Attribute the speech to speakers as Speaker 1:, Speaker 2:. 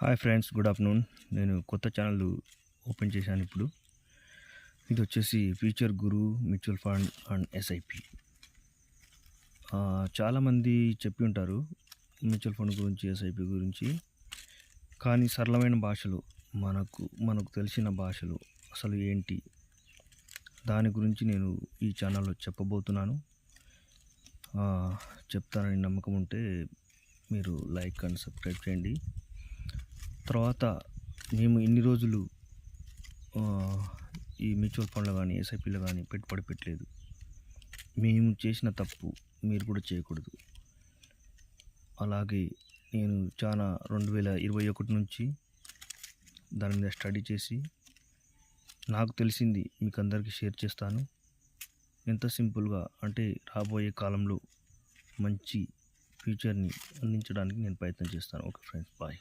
Speaker 1: Hi friends, good afternoon. నేను కొత్త channel open చేశాను ఇప్పుడు. ఇది వచ్చేసి future Guru mutual fund and SIP. చాలామంది చెప్పి ఉంటారు మ్యూచువల్ ఫండ్ గురించి, ఎస్ఐపి గురించి. కానీ సరళమైన భాషలో మనకు తెలిసిన భాషలో అసలు ఏంటి దాని గురించి నేను ఈ ఛానల్లో చెప్పబోతున్నాను. చెప్తానని నమ్మకం ఉంటే మీరు లైక్ అండ్ సబ్స్క్రైబ్ చేయండి. తర్వాత మేము ఇన్ని రోజులు ఈ మ్యూచువల్ ఫండ్లో కానీ ఎస్ఐపిలో కానీ పెట్టుబడి పెట్టలేదు. మేము చేసిన తప్పు మీరు కూడా చేయకూడదు. అలాగే నేను చాలా 2021 నుంచి దాని మీద స్టడీ చేసి నాకు తెలిసింది మీకు అందరికీ షేర్ చేస్తాను. ఎంత సింపుల్గా అంటే రాబోయే కాలంలో మంచి ఫ్యూచర్ని అందించడానికి నేను ప్రయత్నం చేస్తాను. Okay friends, bye.